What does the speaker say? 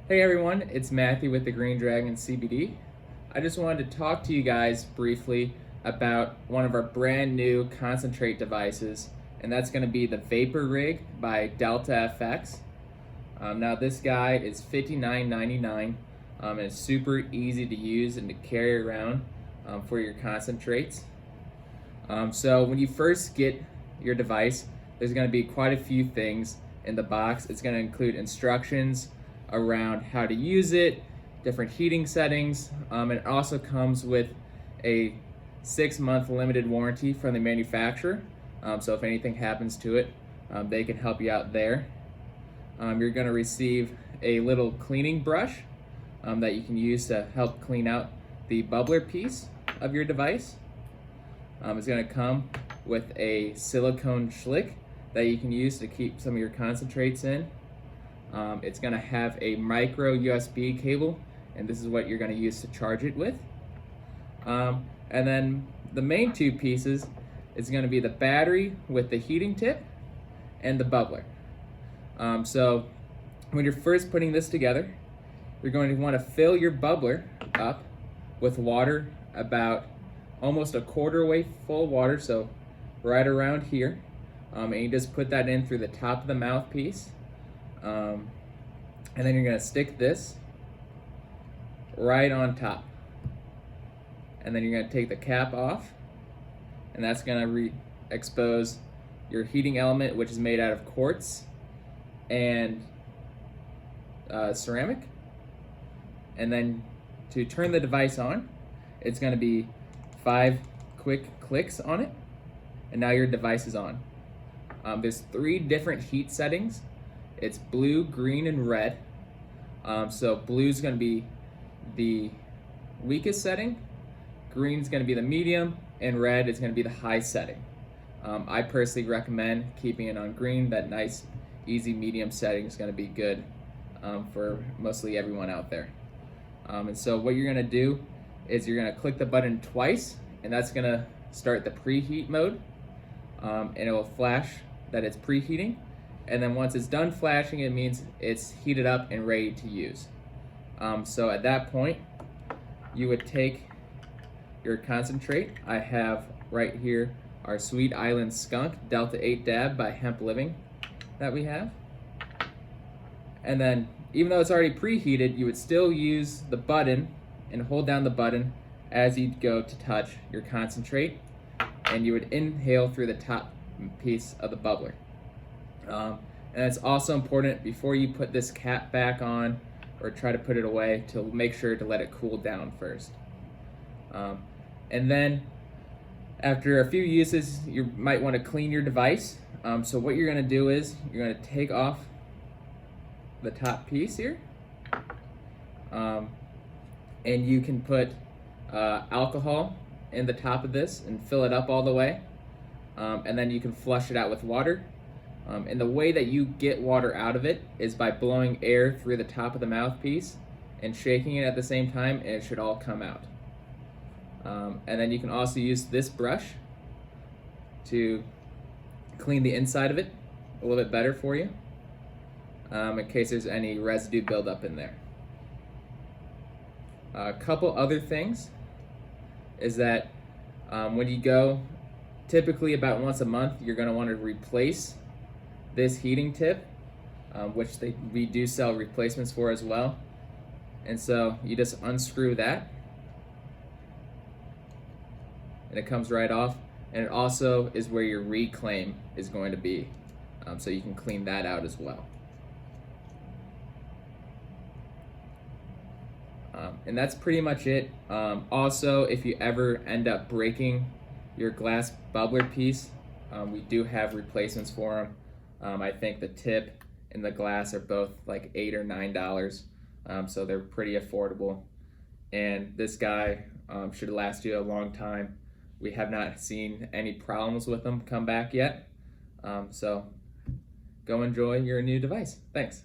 Hey everyone, it's Matthew with the Green Dragon CBD. I just wanted to talk to you guys briefly about one of our brand new concentrate devices, and that's going to be the VaporRig by Delta FX. Now this guy is $59.99 and it's super easy to use and to carry around for your concentrates. So when you first get your device, there's going to be quite a few things in the box. It's going to include instructions around how to use it, different heating settings. It also comes with a 6-month limited warranty from the manufacturer. So if anything happens to it, they can help you out there. You're going to receive a little cleaning brush that you can use to help clean out the bubbler piece of your device. It's going to come with a silicone schlick that you can use to keep some of your concentrates in. It's going to have a micro USB cable, and this is what you're going to use to charge it with. And then the main two pieces is going to be the battery with the heating tip and the bubbler. So when you're first putting this together, you're going to want to fill your bubbler up with water, about almost a quarter way full water, so right around here. And you just put that in through the top of the mouthpiece. And then you're going to stick this right on top. And then you're going to take the cap off, and that's going to expose your heating element, which is made out of quartz and ceramic. And then to turn the device on, it's going to be 5 quick clicks on it, and now your device is on. There's 3 different heat settings. It's blue, green, and red. So blue is going to be the weakest setting, green is going to be the medium, and red is going to be the high setting. I personally recommend keeping it on green. That nice, easy medium setting is going to be good for mostly everyone out there. And so what you're going to do is you're going to click the button twice, and that's going to start the preheat mode, and it will flash that it's preheating. And then once it's done flashing, it means it's heated up and ready to use. So at that point, you would take your concentrate. I have right here our Sweet Island Skunk Delta 8 Dab by Hemp Living that we have. And then, even though it's already preheated, you would still use the button and hold down the button as you go to touch your concentrate, and you would inhale through the top piece of the bubbler. And it's also important before you put this cap back on or try to put it away to make sure to let it cool down first. And then after a few uses, you might want to clean your device. So what you're going to do is you're going to take off the top piece here, and you can put alcohol in the top of this and fill it up all the way, and then you can flush it out with water. And the way that you get water out of it is by blowing air through the top of the mouthpiece and shaking it at the same time, and it should all come out. And then you can also use this brush to clean the inside of it a little bit better for you, in case there's any residue buildup in there. A couple other things is that when you go, typically about once a month, you're going to want to replace this heating tip, which we do sell replacements for as well. And so you just unscrew that, and it comes right off. And it also is where your reclaim is going to be, so you can clean that out as well. And that's pretty much it. Also, if you ever end up breaking your glass bubbler piece, we do have replacements for them. I think the tip and the glass are both like $8 or $9, so they're pretty affordable. And this guy should last you a long time. We have not seen any problems with them come back yet. So go enjoy your new device. Thanks.